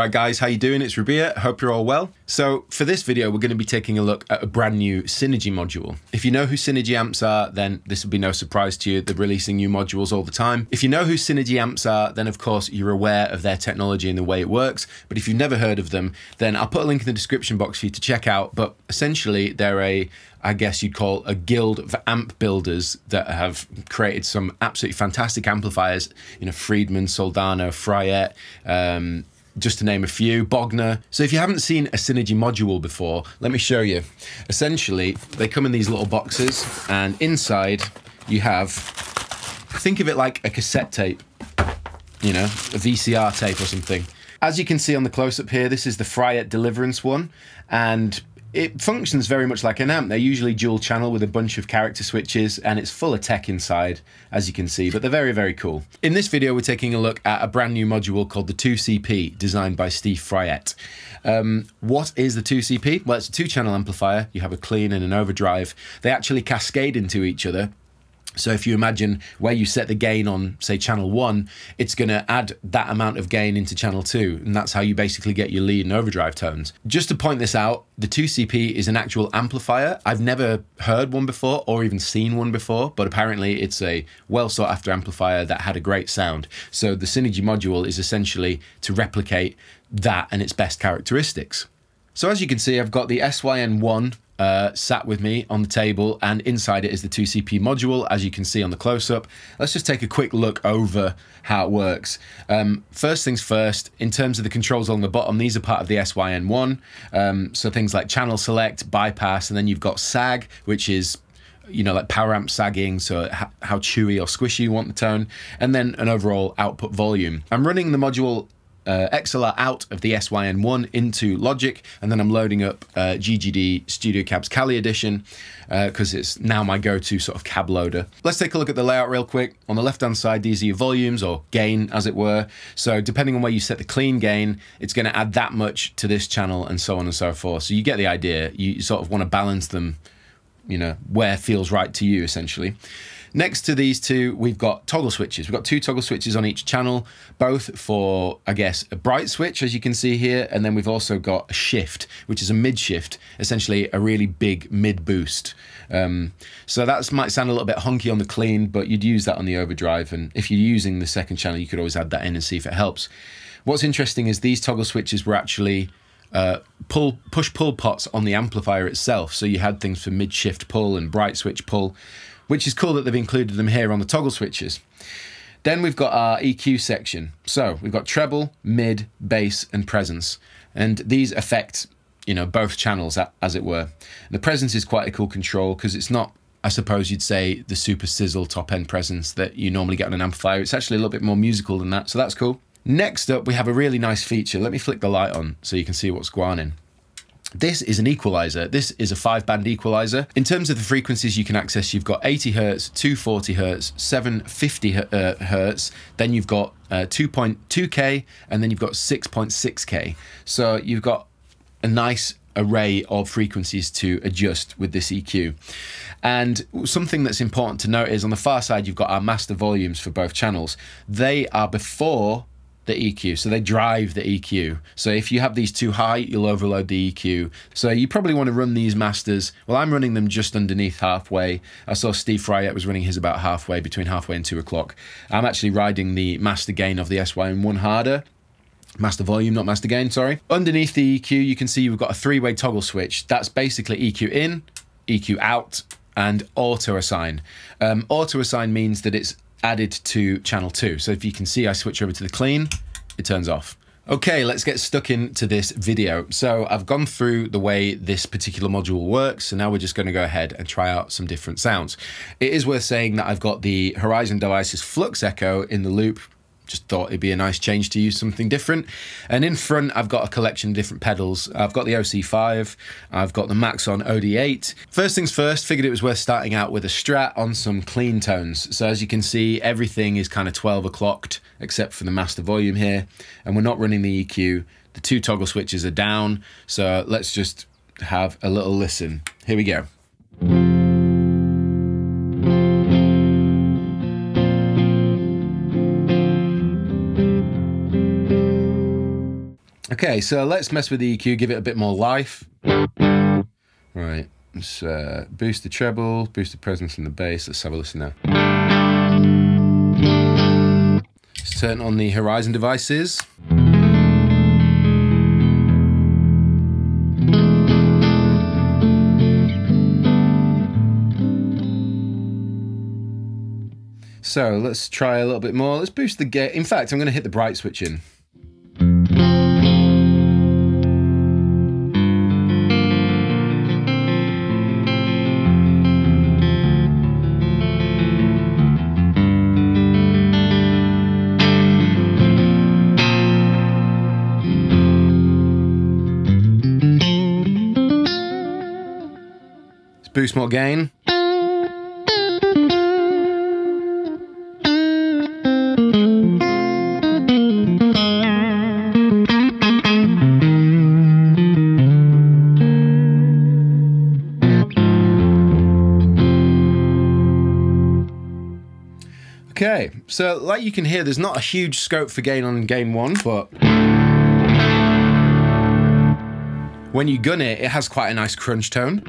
Alright guys, how you doing? It's Rabea, hope you're all well. So for this video, we're going to be taking a look at a brand new Synergy module. If you know who Synergy amps are, then this will be no surprise to you. They're releasing new modules all the time. If you know who Synergy amps are, then of course you're aware of their technology and the way it works. But if you've never heard of them, then I'll put a link in the description box for you to check out. But essentially they're I guess you'd call a guild of amp builders that have created some absolutely fantastic amplifiers, you know, Friedman, Soldano, Fryette, just to name a few, Bogner. So if you haven't seen a Synergy module before, let me show you. Essentially, they come in these little boxes, and inside you have, think of it like a cassette tape, you know, a VCR tape or something. As you can see on the close-up here, this is the Fryette Deliverance one, and it functions very much like an amp. They're usually dual channel with a bunch of character switches, and it's full of tech inside, as you can see, but they're very, very cool. In this video, we're taking a look at a brand new module called the 2CP, designed by Steve Fryette. What is the 2CP? Well, it's a two-channel amplifier. You have a clean and an overdrive. They actually cascade into each other. So if you imagine where you set the gain on, say, channel 1, it's going to add that amount of gain into channel 2, and that's how you basically get your lead and overdrive tones. Just to point this out, the 2CP is an actual amplifier. I've never heard one before or even seen one before, but apparently it's a well sought after amplifier that had a great sound. So the Synergy module is essentially to replicate that and its best characteristics. So as you can see, I've got the SYN1 sat with me on the table, and inside it is the 2CP module, as you can see on the close-up. Let's just take a quick look over how it works. First things first, in terms of the controls on the bottom, these are part of the SYN1. So things like channel select, bypass, and then you've got sag, which is, you know, like power amp sagging, so how chewy or squishy you want the tone, and then an overall output volume. I'm running the module XLR out of the SYN1 into Logic, and then I'm loading up GGD Studio Cab's Kali Edition because it's now my go-to sort of cab loader. Let's take a look at the layout real quick. On the left-hand side, these are your volumes, or gain, as it were. So depending on where you set the clean gain, it's going to add that much to this channel, and so on and so forth. So you get the idea. You sort of want to balance them, you know, where feels right to you, essentially. Next to these two, we've got toggle switches. We've got two toggle switches on each channel, both for, I guess, a bright switch, as you can see here, and then we've also got a shift, which is a mid shift, essentially a really big mid boost. So that might sound a little bit hunky on the clean, but you'd use that on the overdrive, and if you're using the second channel, you could always add that in and see if it helps. What's interesting is these toggle switches were actually push-pull pots on the amplifier itself, so you had things for mid-shift pull and bright switch pull, which is cool that they've included them here on the toggle switches. Then we've got our EQ section. So we've got treble, mid, bass, and presence. And these affect, you know, both channels, as it were. The presence is quite a cool control because it's not, I suppose you'd say, the super sizzle top-end presence that you normally get on an amplifier. It's actually a little bit more musical than that, so that's cool. Next up, we have a really nice feature. Let me flick the light on so you can see what's going on. This is an equalizer. This is a 5-band equalizer. In terms of the frequencies you can access, you've got 80 Hertz, 240 Hertz, 750 Hertz, then you've got 2.2K, and then you've got 6.6K. So you've got a nice array of frequencies to adjust with this EQ. And something that's important to note is on the far side, you've got our master volumes for both channels. They are before the EQ, so they drive the EQ. So if you have these too high, you'll overload the EQ. So you probably want to run these masters. Well, I'm running them just underneath halfway. I saw Steve Fryette was running his about halfway, between halfway and 2 o'clock. I'm actually riding the master gain of the SYN1 harder. Master volume, not master gain, sorry. Underneath the EQ, you can see we've got a 3-way toggle switch. That's basically EQ in, EQ out, and auto assign. Auto assign means that it's added to channel 2. So if you can see, I switch over to the clean, it turns off. Okay, let's get stuck into this video. So I've gone through the way this particular module works, so now we're just going to go ahead and try out some different sounds. It is worth saying that I've got the Horizon Devices Flux Echo in the loop. Just thought it'd be a nice change to use something different. And in front, I've got a collection of different pedals. I've got the OC5, I've got the Maxon OD8. First things first, figured it was worth starting out with a Strat on some clean tones. So as you can see, everything is kind of 12 o'clocked, except for the master volume here. And we're not running the EQ. The 2 toggle switches are down. So let's just have a little listen. Here we go. Okay, so let's mess with the EQ, give it a bit more life. Right, let's boost the treble, boost the presence in the bass. Let's have a listen now. Let's turn on the Horizon devices. So let's try a little bit more. Let's boost the gain. In fact, I'm going to hit the bright switch in. Let's boost more gain. Okay, so like you can hear, there's not a huge scope for gain on gain 1, but when you gun it, it has quite a nice crunch tone.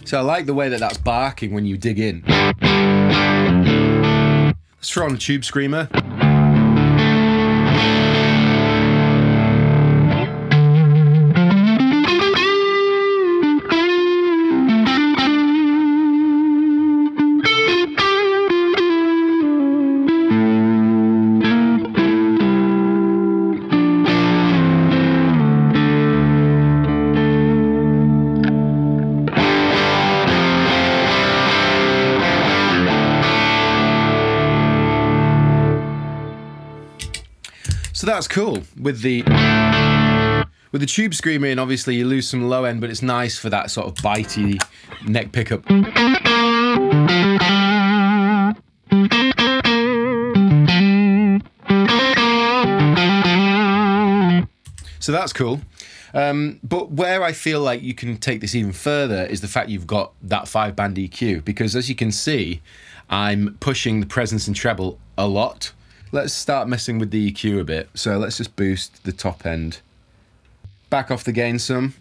So I like the way that that's barking when you dig in. Let's throw on a tube screamer. So that's cool. With the tube screamer in, obviously you lose some low end, but it's nice for that sort of bitey neck pickup. So that's cool. But where I feel like you can take this even further is the fact you've got that 5-band EQ, because as you can see, I'm pushing the presence and treble a lot. Let's start messing with the EQ a bit. So let's just boost the top end. Back off the gain some.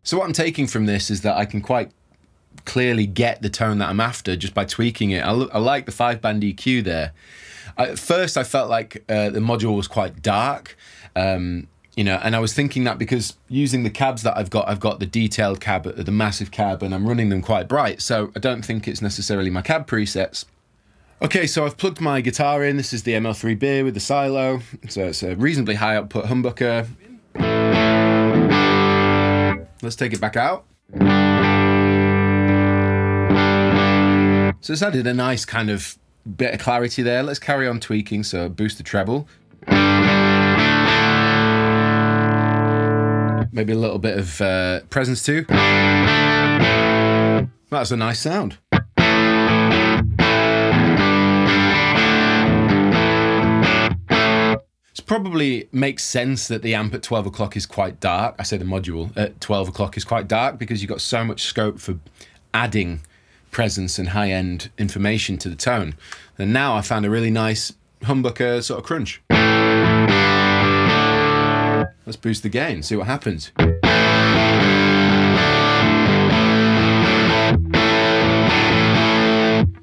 So what I'm taking from this is that I can quite clearly get the tone that I'm after just by tweaking it. I like the 5-band EQ there. At first I felt like the module was quite dark, you know, and I was thinking that because using the cabs that I've got the detailed cab, the massive cab, and I'm running them quite bright, so I don't think it's necessarily my cab presets. Okay, so I've plugged my guitar in. This is the ML3B with the silo, so it's a reasonably high output humbucker. Let's take it back out. So it's added a nice kind of bit of clarity there. Let's carry on tweaking, so boost the treble. Maybe a little bit of presence too. That's a nice sound. Probably makes sense that the amp at 12 o'clock is quite dark. I say the module at 12 o'clock is quite dark because you've got so much scope for adding presence and high-end information to the tone. And now I found a really nice humbucker sort of crunch. Let's boost the gain, see what happens.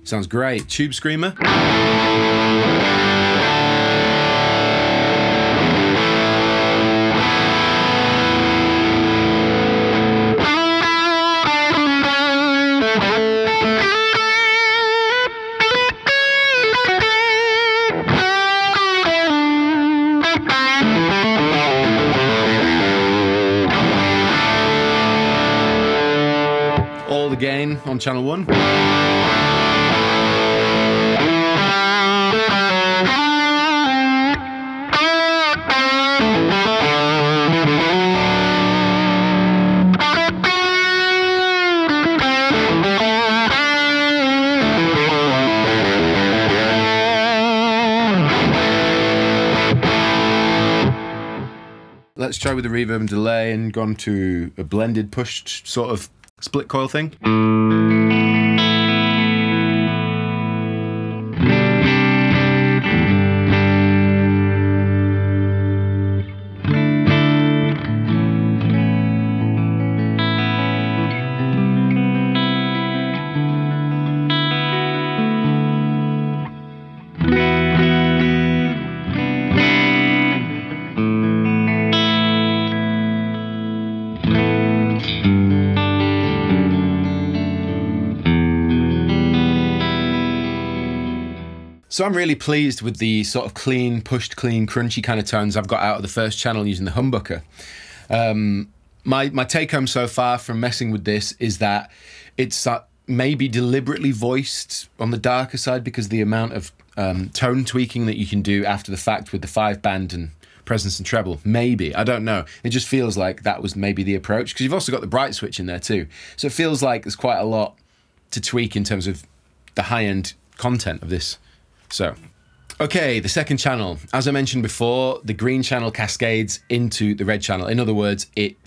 Sounds great. Tube screamer. on channel 1. Let's try with the reverb and delay and gone to a blended pushed sort of split coil thing. So I'm really pleased with the sort of clean, pushed, clean, crunchy kind of tones I've got out of the first channel using the humbucker. My take home so far from messing with this is that it's maybe deliberately voiced on the darker side because of the amount of tone tweaking that you can do after the fact with the 5-band and presence and treble. Maybe, I don't know. It just feels like that was maybe the approach, because you've also got the bright switch in there too. So it feels like there's quite a lot to tweak in terms of the high-end content of this. So, okay, the second channel. As I mentioned before, the green channel cascades into the red channel. In other words, it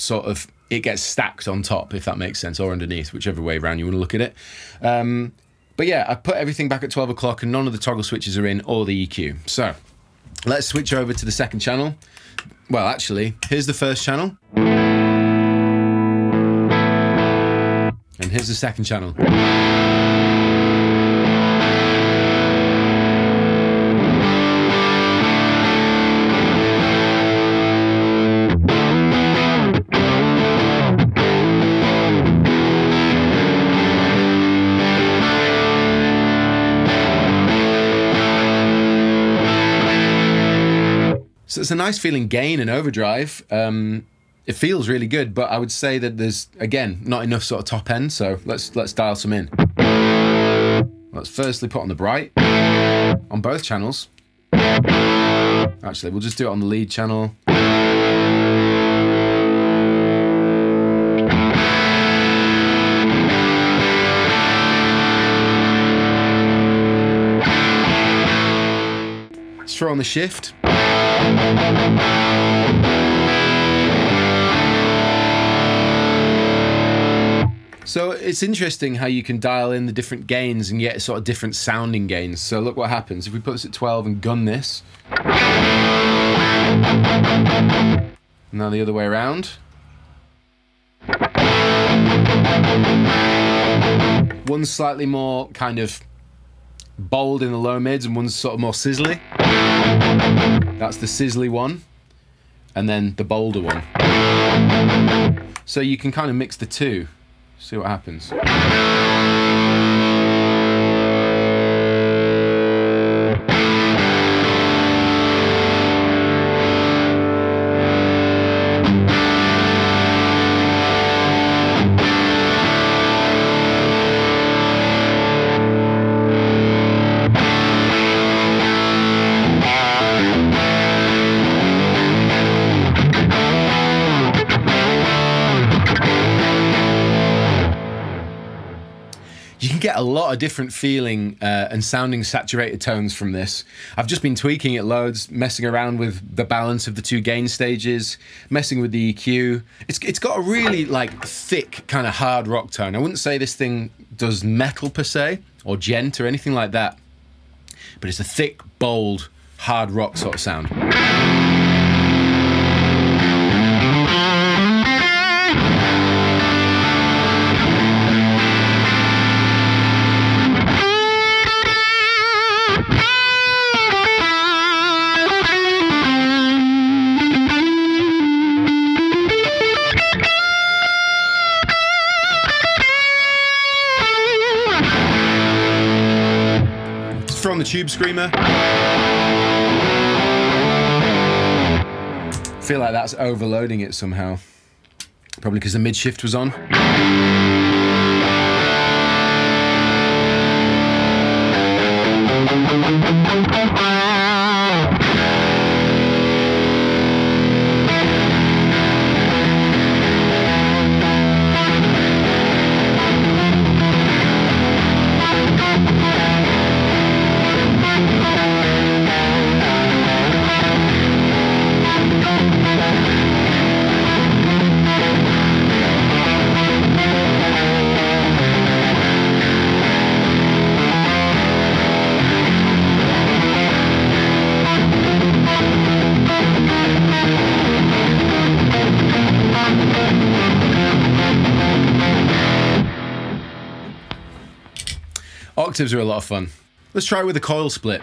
gets stacked on top, if that makes sense, or underneath, whichever way around you want to look at it. But yeah, I put everything back at 12 o'clock and none of the toggle switches are in or the EQ. So, let's switch over to the second channel. Well, actually, here's the first channel. And here's the second channel. So it's a nice feeling gain and overdrive. It feels really good, but I would say that there's, again, not enough sort of top end, so let's dial some in. Let's firstly put on the bright on both channels. Actually, we'll just do it on the lead channel. Let's throw on the shift. So it's interesting how you can dial in the different gains and get sort of different sounding gains. So look what happens if we put this at 12 and gun this. Now the other way around. One's slightly more kind of bold in the low mids and one's sort of more sizzly. That's the sizzly one, and then the bolder one. So you can kind of mix the two, see what happens. You can get a lot of different feeling and sounding saturated tones from this. I've just been tweaking it loads, messing around with the balance of the two gain stages, messing with the EQ. It's got a really like thick kind of hard rock tone. I wouldn't say this thing does metal per se or gent or anything like that, but it's a thick, bold, hard rock sort of sound. From the Tube Screamer. Feel like that's overloading it somehow. Probably because the mid shift was on. Octaves are a lot of fun. Let's try it with a coil split.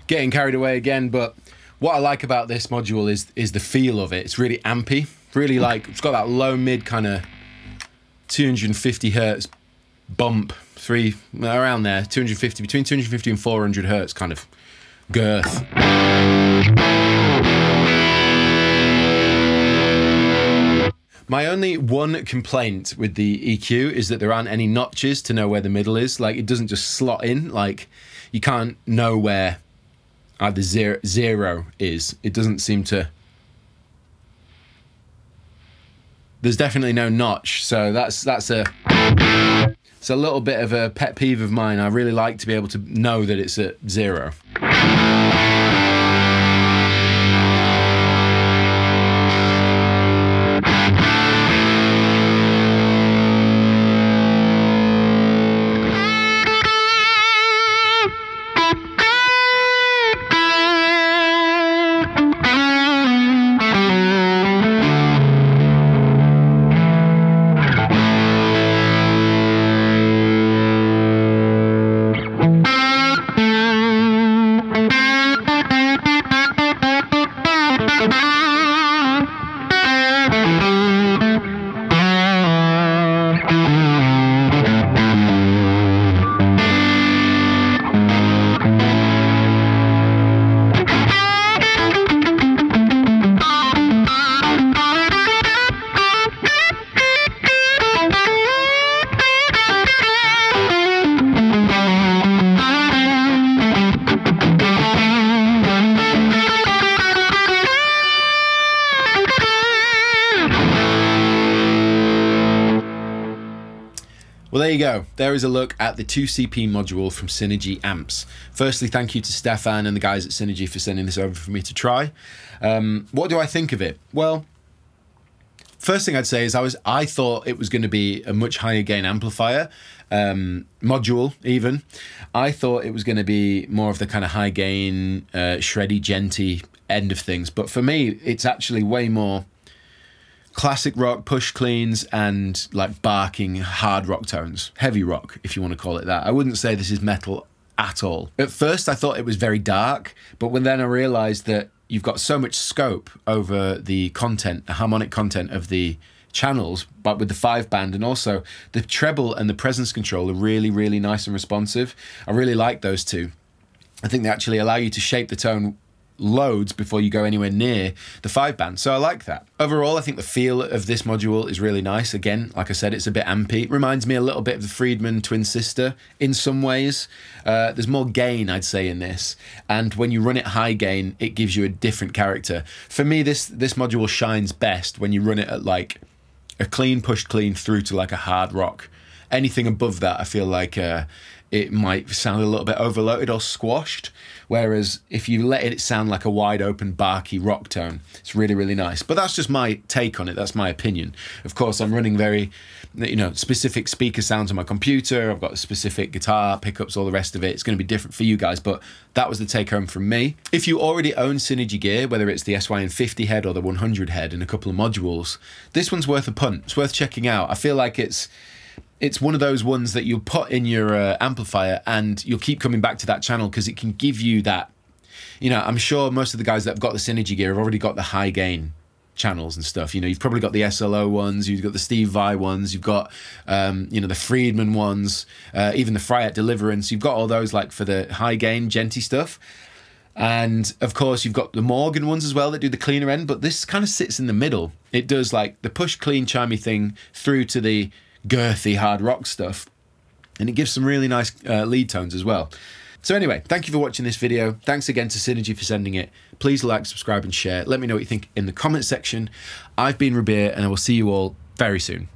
Getting carried away again, but what I like about this module is the feel of it. It's really ampy, really like, it's got that low mid kind of 250 hertz bump, around there, 250, between 250 and 400 hertz kind of girth. My only one complaint with the EQ is that there aren't any notches to know where the middle is. Like, it doesn't just slot in, like you can't know where either zero is. It doesn't seem to. There's definitely no notch, so it's a little bit of a pet peeve of mine. I really like to be able to know that it's at 0. Well, there you go. There is a look at the 2CP module from Synergy Amps. Firstly, thank you to Stefan and the guys at Synergy for sending this over for me to try. What do I think of it? Well, first thing I'd say is I thought it was going to be a much higher gain amplifier, module even. I thought it was going to be more of the kind of high gain, shreddy, genty end of things. But for me, it's actually way more classic rock, push cleans, and like barking hard rock tones. Heavy rock, if you want to call it that. I wouldn't say this is metal at all. At first, I thought it was very dark, but then I realized that you've got so much scope over the content, the harmonic content of the channels, but with the 5-band, and also the treble and the presence control are really, really nice and responsive. I really like those two. I think they actually allow you to shape the tone loads before you go anywhere near the 5-band, so I like that. Overall, I think the feel of this module is really nice. Again, like I said, it's a bit ampy. It reminds me a little bit of the Friedman twin sister in some ways. There's more gain, I'd say, in this, and when you run it high gain, it gives you a different character. For me, this module shines best when you run it at like a clean, pushed clean through to like a hard rock. Anything above that, I feel like it might sound a little bit overloaded or squashed. Whereas if you let it sound like a wide open, barky rock tone, it's really, really nice. But that's just my take on it. That's my opinion. Of course, I'm running very, specific speaker sounds on my computer. I've got specific guitar pickups, all the rest of it. It's going to be different for you guys, but that was the take home from me. If you already own Synergy gear, whether it's the SYN50 head or the 100 head and a couple of modules, this one's worth a punt. It's worth checking out. I feel like it's one of those ones that you'll put in your amplifier and you'll keep coming back to that channel because it can give you that, I'm sure most of the guys that have got the Synergy gear have already got the high gain channels and stuff. You've probably got the SLO ones, you've got the Steve Vai ones, you've got, the Friedman ones, even the Fryette Deliverance. You've got all those like for the high gain, genty stuff. And of course, you've got the Morgan ones as well that do the cleaner end, but this kind of sits in the middle. It does like the push clean chimey thing through to the girthy hard rock stuff, and it gives some really nice lead tones as well. So anyway, thank you for watching this video. Thanks again to Synergy for sending it. Please like, subscribe and share. Let me know what you think in the comment section. I've been Rabea and I will see you all very soon.